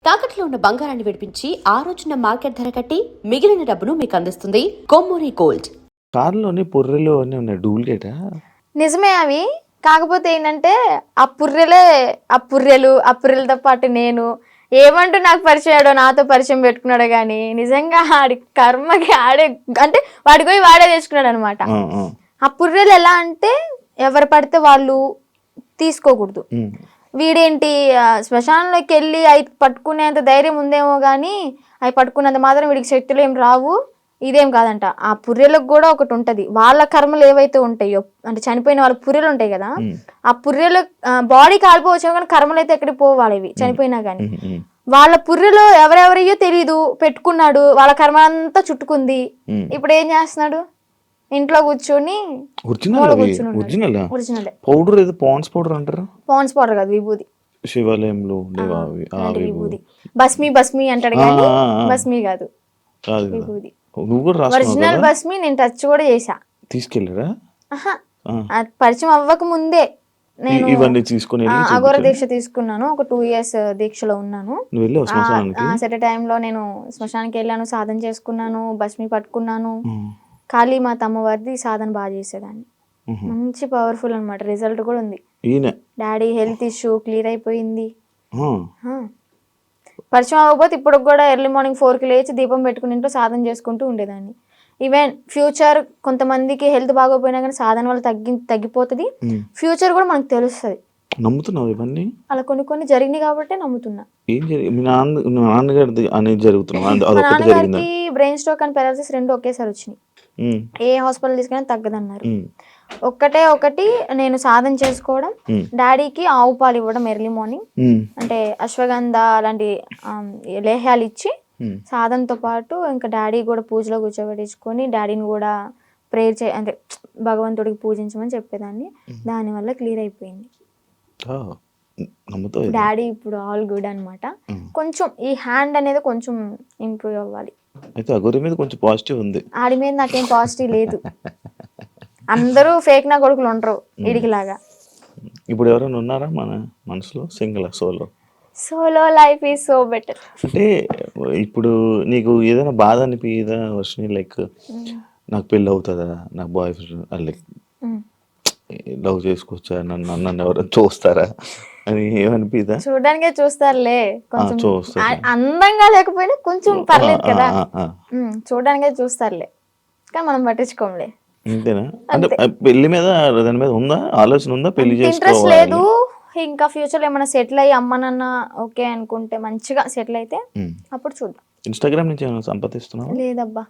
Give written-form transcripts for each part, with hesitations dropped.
తాకట్లో ఉన్న బంగారాన్ని విడిపించి ఆ రోజున మార్కెట్ ధర కట్టి మిగిలిన డబ్బును మీకు అందిస్తుంది కొమ్మూరి గోల్డ్. కార్లోని పుర్రెలు అన్నీ ఉన్నాయి, డూప్లికేటా? నిజమే అవి. కాకపోతే ఏంటంటే ఆ పుర్రెలతో పాటు నేను ఏమంటూ నాకు పరిచయం అయ్యాడో, నాతో పరిచయం పెట్టుకున్నాడో కానీ నిజంగా ఆడి కర్మకి ఆడే అంటే వాడికి పోయి వాడే తెచ్చుకున్నాడు అనమాట. ఆ పుర్రెలు ఎలా అంటే ఎవరు పడితే వాళ్ళు తీసుకోకూడదు. వీడేంటి శ్మశానంలోకి వెళ్ళి అవి పట్టుకునేంత ధైర్యం ఉందేమో కానీ అవి పట్టుకునేంత మాత్రం వీడికి శక్తులు ఏం రావు. ఇదేం కాదంట. ఆ పుర్రెలకు కూడా ఒకటి ఉంటది. వాళ్ళ కర్మలు ఏవైతే ఉంటాయో అంటే చనిపోయిన వాళ్ళ పుర్రెలు ఉంటాయి కదా, ఆ పుర్రెలు బాడీ కాలిపోవచ్చు కానీ కర్మలు అయితే ఎక్కడికి పోవాలి ఇవి చనిపోయినా కానీ. వాళ్ళ పుర్రెలు ఎవరెవరయ్యో తెలీదు, పెట్టుకున్నాడు, వాళ్ళ కర్మ అంతా చుట్టుకుంది. ఇప్పుడు ఏం చేస్తున్నాడు? ఇంట్లో కూర్చొని పౌడర్ ఏదో పాండ్స్ పౌడర్ అంటారు. పాండ్స్ పౌడర్ కాదు, విభూది. శివాలయంలో విభూది. భస్మి అంటాడు కానీ భస్మి కాదు, విభూది. ఒరిజినల్ భస్మి నేను టచ్ కూడా చేసా. తీసుకెళ్ళరా? పరిచయం అవ్వక ముందే నేను ఇవన్నీ తీసుకుని అఘోర దీక్ష తీసుకున్నాను. ఒక 2 years దీక్షలో ఉన్నాను. సెట్ టైంలో నేను శ్మశానానికి వెళ్ళాను, సాధన చేసుకున్నాను, భస్మి పట్టుకున్నాను. కాళీమాత అమ్మవారిది సాధన బాగా చేసేదాన్ని. మంచి పవర్ఫుల్ అనమాట. రిజల్ట్ కూడా ఉంది. డాడీ హెల్త్ ఇష్యూ క్లియర్ అయిపోయింది. పరిచయం అవ్వకపోతే ఇప్పుడు కూడా ఎర్లీ మార్నింగ్ 4కి లేచి దీపం పెట్టుకుని ఇంట్లో సాధన చేసుకుంటూ ఉండేదాన్ని. ఈవెన్ ఫ్యూచర్ కొంతమందికి హెల్త్ బాగోపోయినా కానీ సాధన వల్ల తగ్గిపోతుంది. ఫ్యూచర్ కూడా మనకు తెలుస్తుంది. నమ్ముతున్నావు ఇవన్నీ? అలా కొన్ని జరిగినాయి కాబట్టి నమ్ముతున్నా. నాన్నగారికి బ్రెయిన్ స్ట్రోక్ అండ్ పారాలిసిస్ 2 ఒకేసారి వచ్చినాయి. ఏ హాస్పిటల్ తీసుకున్నా తగ్గదన్నారు. ఒకటి నేను సాధన చేసుకోవడం, డాడీకి ఆవు పాలు ఇవ్వడం ఎర్లీ మార్నింగ్, అంటే అశ్వగంధ అలాంటి లేహ్యాలు ఇచ్చి సాధనతో పాటు ఇంకా డాడీ కూడా పూజలో కూర్చోబెట్టించుకొని డాడీని కూడా ప్రేయర్ అంటే భగవంతుడికి పూజించమని చెప్పేదాన్ని. దానివల్ల క్లియర్ అయిపోయింది. డాడీ ఇప్పుడు ఆల్ గుడ్ అనమాట. కొంచెం ఈ హ్యాండ్ అనేది కొంచెం ఇంప్రూవ్ అవ్వాలి. ఆడి మీద నాకేం పాజిటివ్ లేదు. అందరూ ఫేక్ నా కొడుకులు ఉండరు ఇడికిలాగా. ఇప్పుడు ఎవరైనా ఉన్నారా మన మనసులో? Single solo life is so better. అంటే ఇప్పుడు నీకు ఏదైనా బాధ అనిపించదా వర్షిని? లైక్ నాకు పెళ్ళి అవుతుందా, నాకు బాయ్ ఫ్రెండ్ లైక్ లవ్ చేసుకోవచ్చా, నన్ను ఎవరైనా చూస్తారా అని ఏమనిపిదా? చూడడానికే చూస్తారులే, కొంచెం అందంగా లేకపోయినా కొంచెం పర్లేదు కదా, చూడడానికే చూస్తారులే కానీ మనం పట్టించుకోంలే. అంతేనా? అంటే పెళ్లి మీద దాని మీద ఉందా ఆలోచన? ఉందా పెళ్లి ఇంట్రెస్ట్ లేదు. ఇంకా ఫ్యూచర్ లో ఏమైనా సెటిల్ అయ్యి అమ్మ నాన్న ఓకే అనుకుంటే, మంచిగా సెటిల్ అయితే అప్పుడు చూద్దాం. ఇన్స్టాగ్రామ్ నుంచి ఏమైనా సంపాదిస్తున్నావా? లేదబ్బా,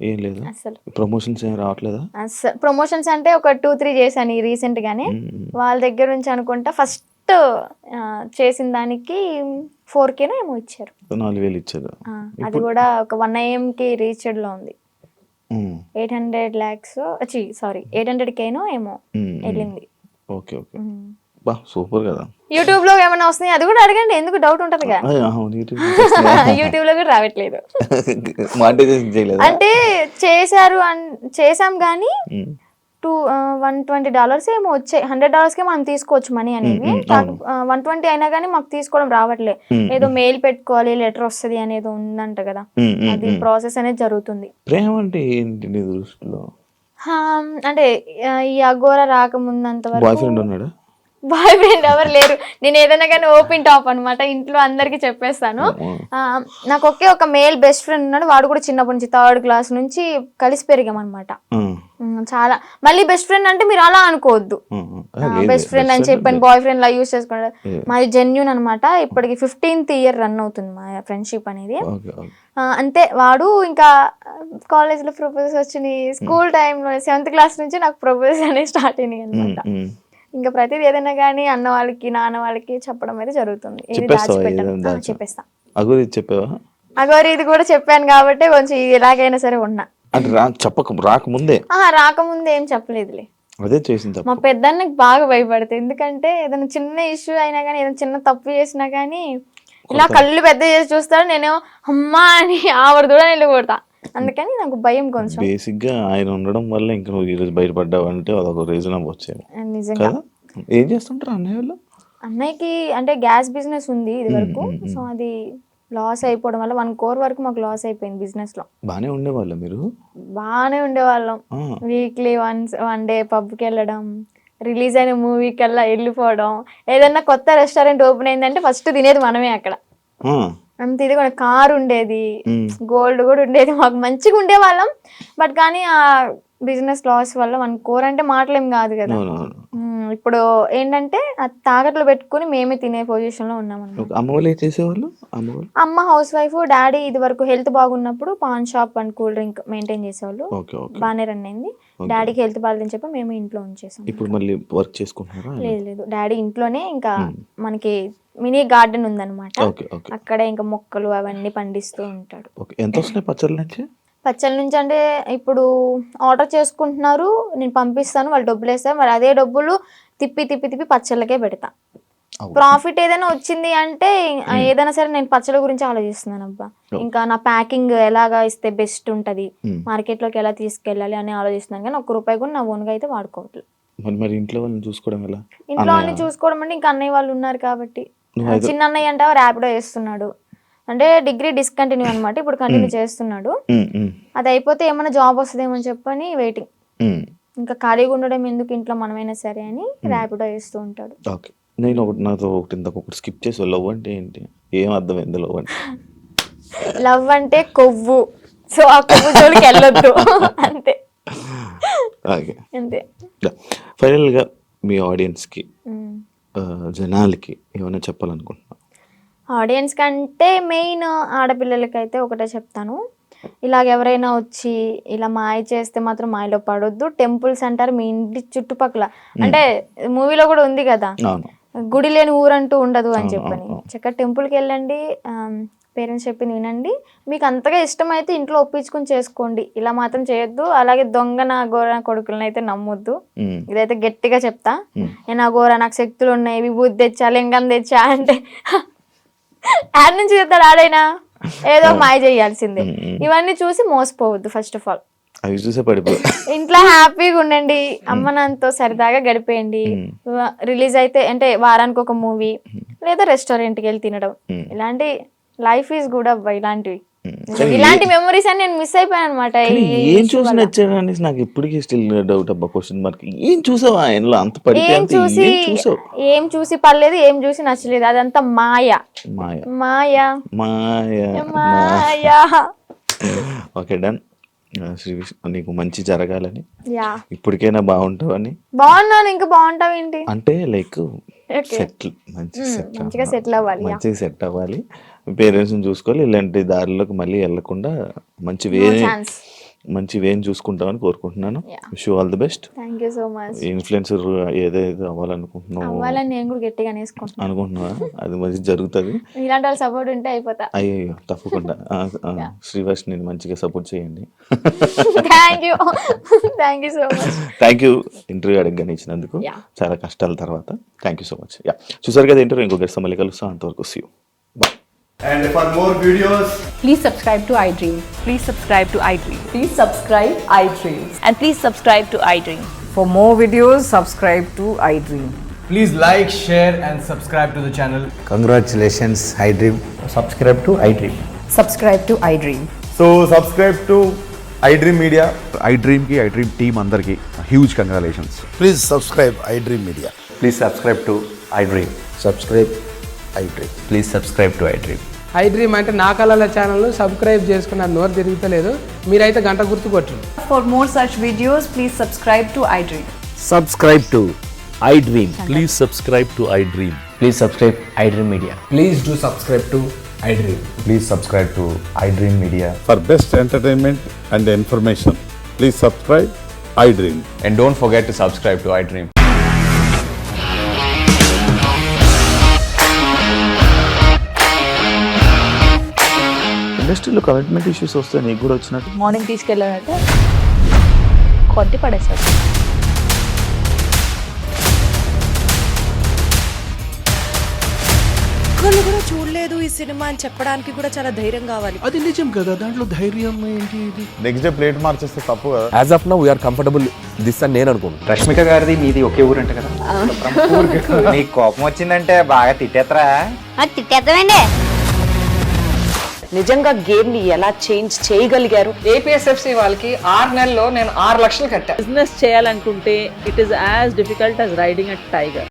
ఏం లేదు. అసలు ప్రమోషన్స్ ఏం రావట్లేదా? అసలు ప్రమోషన్స్ అంటే ఒక 2-3 చేశాను రీసెంట్ గానే. వాళ్ళ దగ్గర నుంచి అనుకుంటా ఫస్ట్ చేసిన దానికి 4K ఏమో ఇచ్చారు. 4,000 ఇచ్చారు. అది కూడా ఒక 1 AM కి రీచ్డ్ లో ఉంది. 800 lakhs 800K ఏమో వెళ్ళింది. ఓకే ఓకే, బా సూపర్ కదా. యూట్యూబ్ లో ఏమైనా వస్తున్నాయి అది కూడా అడగండి, ఎందుకు డౌట్ ఉంటది కదా. యూట్యూబ్ లో కూడా రావట్లేదు. అంటే చేసాం కానీ $120 ఏమో వచ్చాయి. $100కే మనం తీసుకోవచ్చు మనీ అనేవి. 120 అయినా కానీ మాకు తీసుకోవడం రావట్లే. ఏదో మెయిల్ పెట్టుకోవాలి, లెటర్ వస్తుంది అనేది ఉందంట కదా, అది ప్రాసెస్ అనేది జరుగుతుంది. ప్రేమ అంటే ఏంటి నీ దృష్టిలో? అంటే ఈ అఘోర రాకముందంత వరకు బాయ్ ఫ్రెండ్ ఎవరు లేరు. నేను ఏదైనా కానీ ఓపెన్ టాప్ అనమాట, ఇంట్లో అందరికి చెప్పేస్తాను. నాకు ఒకే ఒక మేల్ బెస్ట్ ఫ్రెండ్ ఉన్నాడు. వాడు కూడా చిన్నప్పటి నుంచి 3rd class నుంచి కలిసి పెరిగాం అనమాట. చాలా మళ్ళీ బెస్ట్ ఫ్రెండ్ అంటే మీరు అలా అనుకోవద్దు, బెస్ట్ ఫ్రెండ్ అని చెప్పాను బాయ్ ఫ్రెండ్ లా యూజ్ చేసుకున్నాడు. మాది జెన్యూన్ అనమాట. ఇప్పటికి 15th year రన్ అవుతుంది మా ఫ్రెండ్షిప్ అనేది. అంతే. వాడు ఇంకా కాలేజ్ లో ప్రపోజ్ వచ్చినాయి, స్కూల్ టైంలో 7th class నుంచి నాకు ప్రపోజ్ అనేది స్టార్ట్ అయినాయి అనమాట. ఇంకా ప్రతిదీ ఏదైనా కానీ అన్న వాళ్ళకి నాన్న వాళ్ళకి చెప్పడం అయితే జరుగుతుంది. చెప్పేస్తా. అగోరి ఇది కూడా చెప్పాను కాబట్టి కొంచెం ఎలాగైనా సరే ఉన్నా. రాకముందే ఏం చెప్పలేదులే. మా పెద్దన్నకి బాగా భయపడతాయి. ఎందుకంటే ఏదైనా చిన్న ఇష్యూ అయినా కానీ, ఏదైనా చిన్న తప్పు చేసినా కానీ ఇలా కళ్ళు పెద్ద చేసి చూస్తాడు. నేనేమో అమ్మా అని ఆవిడ కూడా వెళ్ళిపోతా. అందుకని నాకు భయం కొంచెం. బేసిక్ గా ఆయన ఉండడం వల్ల ఇంకా నువ్వు ఈరోజు బయటపడ్డావు అంటే అదొక రీజన్ వచ్చేది. నిజంగా. ఏం చేస్తుంటారు అన్నయ్య వాళ్ళు? అన్నయ్యకి అంటే గ్యాస్ బిజినెస్ ఉంది ఇది వరకు. సో అది లాస్ అయిపోవడం వల్ల 1 crore వరకు మాకు లాస్ అయిపోయింది బిజినెస్ లో. బానే ఉండేవాళ్ళ మీరు? బాగానే ఉండేవాళ్ళం. వీక్లీ వన్ డే పబ్కి వెళ్ళడం, రిలీజ్ అయిన మూవీకి వెళ్ళిపోవడం, ఏదన్నా కొత్త రెస్టారెంట్ ఓపెన్ అయిందంటే ఫస్ట్ తినేది మనమే అక్కడ. అంత ఇది కూడా కార్ ఉండేది, గోల్డ్ కూడా ఉండేది, మాకు మంచిగా ఉండేవాళ్ళం. బట్ కానీ ఆ బిజినెస్ లాస్ వల్ల 1 crore అంటే మాటలేం కాదు కదా. ఇప్పుడు ఏంటంటే తాకట్లు పెట్టుకుని మేమే తినే పొజిషన్ లో ఉన్నాం. అమ్మ వాళ్ళు ఏం చేసేవాళ్ళు? అమ్మ హౌస్ వైఫ్, డాడీ ఇది వరకు హెల్త్ బాగున్నప్పుడు pan shop and cool drink maintain చేసేవాళ్ళు. బాగానే రన్ అయింది. డాడీకి హెల్త్ బాగాలేదని చెప్పి మేము ఇంట్లో ఉంచేసాం. ఇప్పుడు మళ్ళీ వర్క్ చేసుకుంటున్నారా? లేదు, డాడీ ఇంట్లోనే ఇంకా మనకి మినీ గార్డెన్ ఉందన్నమాట, అక్కడే ఇంకా మొక్కలు అవన్నీ పండిస్తూ ఉంటాడు. ఎంత వస్తున్నాయి పచ్చళ్ళ నుంచి? పచ్చళ్ళ నుంచి అంటే ఇప్పుడు ఆర్డర్ చేసుకుంటున్నారు, నేను పంపిస్తాను, వాళ్ళు డబ్బులు వేస్తారు, మరి అదే డబ్బులు తిప్పి పచ్చళ్ళకే పెడతా. ప్రాఫిట్ ఏదైనా వచ్చింది అంటే ఏదైనా సరే నేను పచ్చళ్ళ గురించి ఆలోచిస్తున్నాను అబ్బా. ఇంకా నా ప్యాకింగ్ ఎలాగా ఇస్తే బెస్ట్ ఉంటది, మార్కెట్ లోకి ఎలా తీసుకెళ్ళాలి అని ఆలోచిస్తున్నాను. కానీ 1 రూపాయి కూడా నా ఓన్గా అయితే వాడుకోవట్లేదు. మరి ఇంట్లో వాళ్ళని చూసుకోవడం ఎలా? ఇంట్లో వాళ్ళని చూసుకోవడం అంటే ఇంకా అన్నయ్య వాళ్ళు ఉన్నారు కాబట్టి. చిన్న అన్నయ్య అంటే ర్యాపిడో చేస్తున్నాడు, అంటే డిగ్రీ డిస్కంటిన్యూ అనమాట, ఇప్పుడు కంటిన్యూ చేస్తున్నాడు. అది అయిపోతే ఏమైనా జాబ్ వస్తుందేమో అని చెప్పని వెయిటింగ్. ఇంకా ఖాళీగా ఉండడం ఎందుకు ఇంట్లో, మనమైనా సరే అని ర్యాపిడో చేస్తూ ఉంటాడు. నేను నాతో ఒకటి స్కిప్ చేసి, లవ్ అంటే ఏంటి? ఏం అర్థమైంది లవ్ అంటే? లవ్ అంటే కొవ్వు, సో ఆ కొవ్వు జోలికి వెళ్ళొద్దు అంతే. అంతే. ఫైనల్ గా మీ ఆడియన్స్ కి, జనాలకి ఏమైనా చెప్పాలనుకుంటున్నా? ఆడియన్స్ కంటే మెయిన్ ఆడపిల్లలకైతే ఒకటే చెప్తాను, ఇలాగ ఎవరైనా వచ్చి ఇలా మాయ చేస్తే మాత్రం మాయలో పడొద్దు. టెంపుల్స్ అంటారు మీ ఇంటి చుట్టుపక్కల, అంటే మూవీలో కూడా ఉంది కదా, గుడి లేని ఊరంటూ ఉండదు అని చెప్పని. చక్కగా టెంపుల్కి వెళ్ళండి, పేరెంట్స్ చెప్పింది వినండి, మీకు అంతగా ఇష్టమైతే ఇంట్లో ఒప్పించుకుని చేసుకోండి, ఇలా మాత్రం చేయొద్దు. అలాగే దొంగ నా గోర కొడుకులను అయితే నమ్మొద్దు, ఇదైతే గట్టిగా చెప్తా. నేను ఆ గోర నాకు శక్తులు ఉన్నాయి, విభూతి తెచ్చా, లింగం తెచ్చా అంటే యాడ్ నుంచి చెప్తాడు ఆడైనా, ఏదో మాయ చేయాల్సిందే. ఇవన్నీ చూసి మోసపోవద్దు. ఫస్ట్ ఆఫ్ ఆల్ ఇంట్లో హ్యాపీగా ఉండండి, అమ్మ నాన్నతో సరదాగా గడిపేయండి. రిలీజ్ అయితే అంటే వారానికి ఒక మూవీ లేదా రెస్టారెంట్కి వెళ్ళి తినడం, ఇలాంటి లైఫ్ ఈజ్ గుడ్ అబ్బా. ఇలాంటి మెమరీస్ అని నేను మిస్ అయిపోయాను అనమాట. ఏం చూసి నచ్చాడని నాకు ఇప్పటికీ స్టిల్ డౌట్ అబ్బా, క్వశ్చన్ మార్క్. ఏం చూసావా ఆయనలో అంత పడితే? ఏం చూసి పర్లేదు, ఏం చూసి నచ్చలేదు, అదంతా మాయ మాయ మాయ మాయ. Okay done. శ్రీ నీకు మంచి జరగాలని, ఇప్పటికైనా బాగుంటావని. బాగున్నాను, ఇంకా బాగుంటావు ఏంటి అంటే లైక్ సెటిల్, మంచిగా సెటిల్ అవ్వాలి, మంచిగా సెట్ అవ్వాలి, పేరెంట్స్ ని చూసుకోవాలి, ఇలాంటి దారిలోకి మళ్ళీ వెళ్ళకుండా మంచి వేని చూసుకుంటామని కోరుకుంటున్నాను. Wish you all the best. Thank you so much. Influencer ఏదైతే అవ్వాలనుకుంటున్నావు, అవ్వాలని నేను కూడా గట్టిగా అనుకుంటున్నా, అది మంచి జరుగుతుంది. ఇలాంటి వాళ్ళ సపోర్ట్ ఉంటే అయిపోతా. అయ్యో తప్పకుండా. శ్రీవర్ష్ నేను మంచిగా సపోర్ట్ చేయండి. Thank you so much. Thank you interview అడగగానే ఇచ్చినందుకు, చాలా కష్టాల తర్వాత. థ్యాంక్ యూ సో మచ్. చూసారు కదా ఇంటర్వ్యూ, ఇంకో గెస్ట్ మళ్ళీ కలుస్తాం. అంతవరకు see you, bye. And for more videos, please subscribe to iDream. Please subscribe to iDream. Please subscribe iDream. And please subscribe to iDream. For more videos, subscribe to iDream. please like, share and subscribe to the channel. Congratulations, iDream. Subscribe to iDream. Subscribe to iDream. So subscribe to iDream Media. iDream ki iDream team andarki huge congratulations. Please subscribe iDream Media. Please subscribe to iDream. Subscribe iDream. Please subscribe to iDream. iDream అంటే నా కళల ఛానల్ను subscribe చేసుకున్న నోరు తిరుగుతలేదు, మీరైతే గంట గుర్తు కొట్టండి. For more such videos, please subscribe to iDream. Subscribe to iDream. Please subscribe to iDream. Please subscribe iDream Media. Please do subscribe to iDream. Please subscribe to iDream Media. For best entertainment and information, please subscribe iDream. And don't forget to subscribe to iDream. ఇండస్ట్రీలో commitment issues వస్తే నీకు కూడా వచ్చినట్టు? Morning తీసుకెళ్ళాలంటే కొట్టి పడేసాడు. ఒక్కళ్ళు కూడా చూడలేదు ఈ సినిమా అని చెప్పడానికి కూడా చాలా ధైర్యం కావాలి. అది నిజం కదా, దాంట్లో ధైర్యం ఏంటి? నెక్స్ట్ డే ప్లేట్ మార్చేస్తే తప్పు కదా. As of now, we are comfortable this అని నేను అనుకుంటున్నాను. రష్మిక గారిది మీది ఒకే ఊరు అంట కదా. నీకు కోపం వచ్చిందంటే బాగా తిట్టేత్తరా? తిట్టేద్దామండి. నిజంగా గేమ్ ని ఎలా చేంజ్ చేయగలిగారు? ఏపీఎస్ఎఫ్సి వాళ్ళకి 6 నెలల్లో నేను 6 లక్షలు కట్టా. బిజినెస్ చేయాలనుకుంటే it is as difficult as riding a tiger.